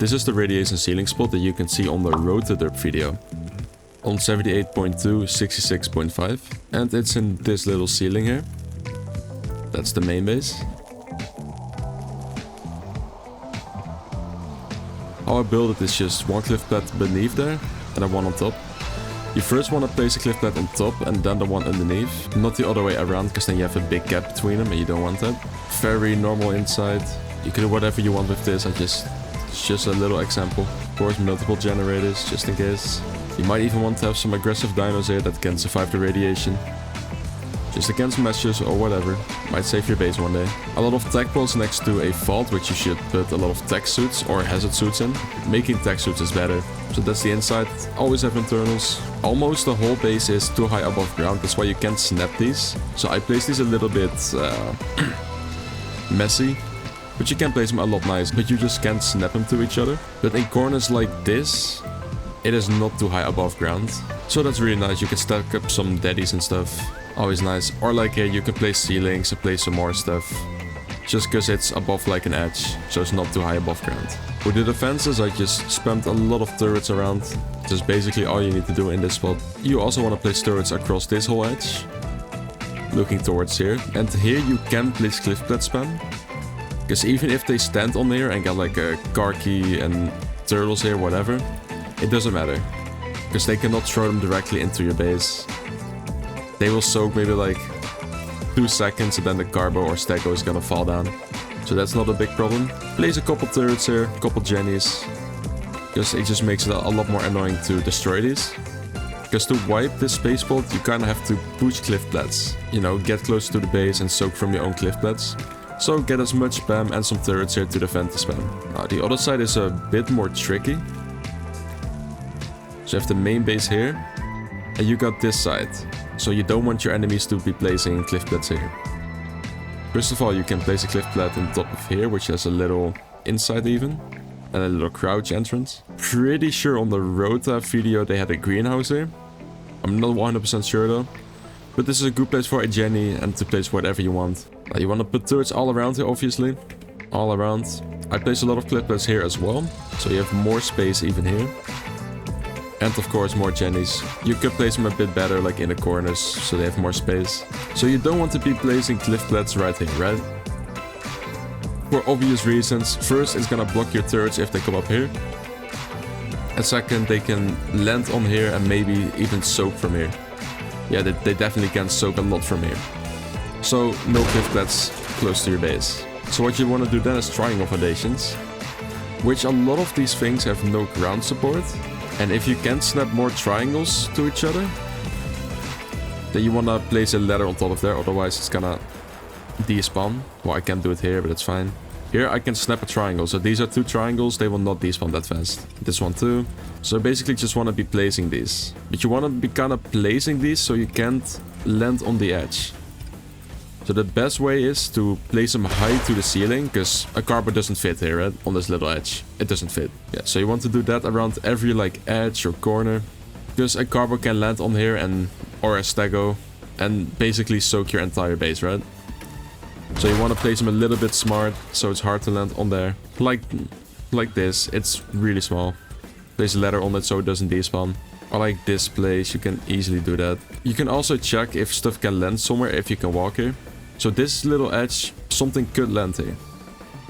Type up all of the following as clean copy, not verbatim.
This is the radiation ceiling spot that you can see on the Rotaderp video. On 78.2, 66.5. And it's in this little ceiling here. That's the main base. How I build it is just one cliff pad beneath there and then one on top. You first want to place a cliff pad on top and then the one underneath. Not the other way around, because then you have a big gap between them and you don't want that. Very normal inside. You can do whatever you want with this. It's just a little example. Of course, multiple generators just in case. You might even want to have some aggressive dinos here that can survive the radiation. Just against meshes or whatever. Might save your base one day. A lot of tech pods next to a vault, which you should put a lot of tech suits or hazard suits in. Making tech suits is better. So that's the inside. Always have internals. Almost the whole base is too high above ground. That's why you can't snap these. So I place these a little bit messy. But you can place them a lot nicer. But you just can't snap them to each other. But in corners like this, it is not too high above ground. So that's really nice. You can stack up some daddies and stuff. Always nice. Or like here, you can place ceilings and place some more stuff. Just because it's above like an edge. So it's not too high above ground. For the defenses, I just spammed a lot of turrets around. Just basically all you need to do in this spot. You also want to place turrets across this whole edge. Looking towards here. And here you can place cliff pad spam. Because even if they stand on here and get like a car key and turtles here, whatever. It doesn't matter. Because they cannot throw them directly into your base. They will soak maybe like 2 seconds and then the carbo or stego is gonna fall down. So that's not a big problem. Place a couple turrets here, a couple jennies. Because it just makes it a lot more annoying to destroy these. Because to wipe this space spot, you kind of have to push cliff pads. You know, get close to the base and soak from your own cliff pads. So get as much spam and some turrets here to defend the spam. Now the other side is a bit more tricky. So you have the main base here. And you got this side. So you don't want your enemies to be placing cliff pads here. First of all, you can place a cliff pad on top of here, which has a little inside even. And a little crouch entrance. Pretty sure on the Rota video they had a greenhouse here. I'm not 100% sure though. But this is a good place for a Jenny and to place whatever you want. Now you want to put turrets all around here obviously. All around. I place a lot of cliff pads here as well. So you have more space even here. And of course more jennies. You could place them a bit better like in the corners so they have more space. So you don't want to be placing cliff pads right here, right? For obvious reasons. First, it's gonna block your turrets if they come up here. And second, they can land on here and maybe even soak from here. Yeah, they definitely can soak a lot from here. So no cliff pads close to your base. So what you want to do then is triangle foundations. Which a lot of these things have no ground support. And if you can't snap more triangles to each other, then you want to place a ladder on top of there, otherwise it's gonna despawn. Well, I can't do it here, but it's fine. Here I can snap a triangle, so these are 2 triangles, they will not despawn that fast. This one too. So basically just want to be placing these. But you want to be kind of placing these so you can't land on the edge. So the best way is to place them high to the ceiling, because a carbo doesn't fit here, right? On this little edge. It doesn't fit. Yeah, so you want to do that around every like edge or corner. Because a carbo can land on here and or a stego and basically soak your entire base, right? So you want to place them a little bit smart, so it's hard to land on there. Like this, it's really small. Place a ladder on it so it doesn't despawn. Or like this place, you can easily do that. You can also check if stuff can land somewhere if you can walk here. So this little edge, something could land here.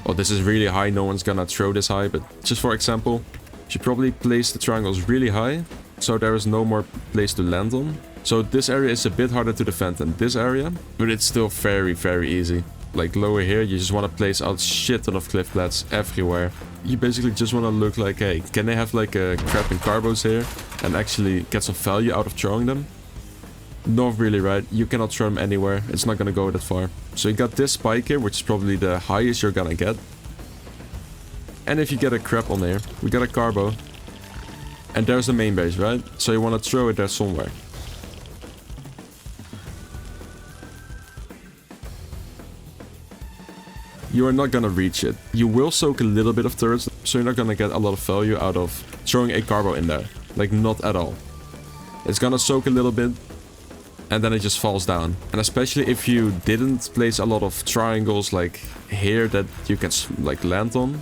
Oh, this is really high, no one's gonna throw this high, but just for example, you should probably place the triangles really high, so there is no more place to land on. So this area is a bit harder to defend than this area, but it's still very, very easy. Like lower here, you just want to place out shit ton of cliff pads everywhere. You basically just want to look like, hey, can they have like a crap in carbos here and actually get some value out of throwing them? Not really, right? You cannot throw them anywhere. It's not gonna go that far. So you got this spike here, which is probably the highest you're gonna get. And if you get a crap on here, we got a carbo. And there's the main base, right? So you want to throw it there somewhere. You are not gonna reach it. You will soak a little bit of turrets, so you're not gonna get a lot of value out of throwing a carbo in there. Like, not at all. It's gonna soak a little bit, and then it just falls down. And especially if you didn't place a lot of triangles like here that you can like land on.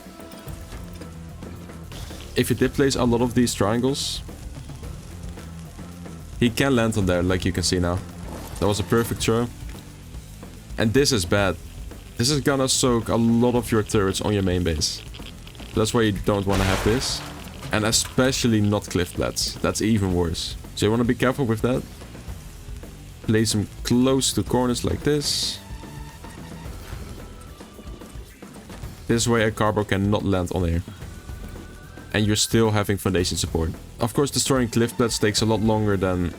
if you did place a lot of these triangles, he can land on there, like you can see now. That was a perfect throw. And this is bad. This is gonna soak a lot of your turrets on your main base. That's why you don't want to have this. And especially not cliff plats. That's even worse. So you want to be careful with that. Place them close to corners like this. This way a carbo cannot land on here. And you're still having foundation support. Of course, destroying cliff plats takes a lot longer than,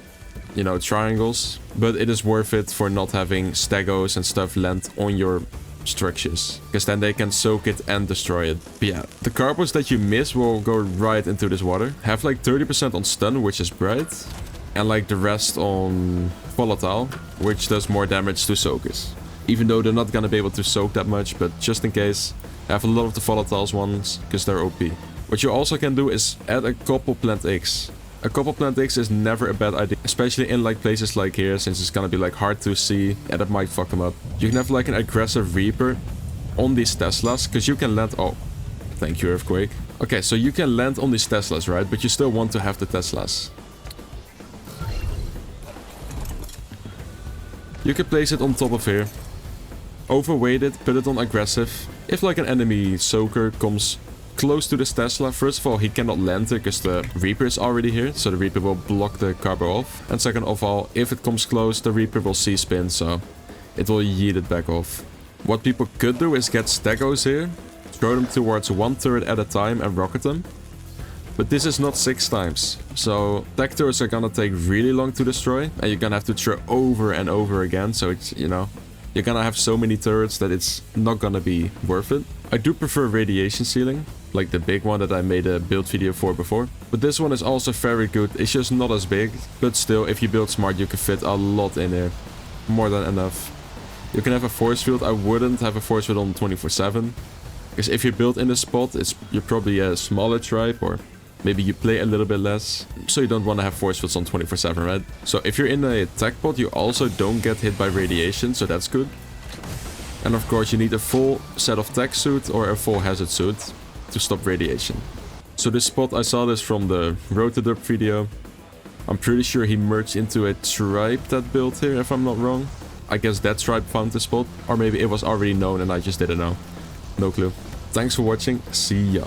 you know, triangles. But it is worth it for not having stegos and stuff land on your structures, because then they can soak it and destroy it. But yeah, the carbos that you miss will go right into this water. Have like 30% on stun, which is bright, and like the rest on volatile, which does more damage to soakers. Even though they're not gonna be able to soak that much, but just in case, have a lot of the volatiles ones, because they're OP. What you also can do is add a couple plant eggs. A couple plant eggs is never a bad idea, especially in like places like here, since it's gonna be like hard to see and it might fuck them up. You can have like an aggressive Reaper on these Teslas, because you can land... Oh, thank you, Earthquake. Okay, so you can land on these Teslas, right? But you still want to have the Teslas. You can place it on top of here. Overweight it, put it on aggressive. If like an enemy soaker comes close to this Tesla, first of all, he cannot land there because the Reaper is already here, so the Reaper will block the carbo off. And second of all, if it comes close, the Reaper will C-spin, so it will yeet it back off. What people could do is get stegos here, throw them towards one turret at a time and rocket them. But this is not 6 times, so tech turrets are gonna take really long to destroy, and you're gonna have to throw over and over again, so it's, you know, you're gonna have so many turrets that it's not gonna be worth it. I do prefer radiation sealing, like the big one that I made a build video for before. But this one is also very good. It's just not as big, but still, if you build smart, you can fit a lot in there. More than enough. You can have a force field. I wouldn't have a force field on 24/7. Because if you build in the spot, you're probably a smaller tribe, or maybe you play a little bit less. So you don't want to have force fields on 24/7, right? So if you're in a tech pod, you also don't get hit by radiation, so that's good. And of course, you need a full set of tech suit or a full hazard suit to stop radiation. So this spot, I saw this from the Rotaderp video. I'm pretty sure he merged into a tribe that built here, if I'm not wrong. I guess that tribe found the spot, or maybe it was already known and I just didn't know. No clue. Thanks for watching, see ya.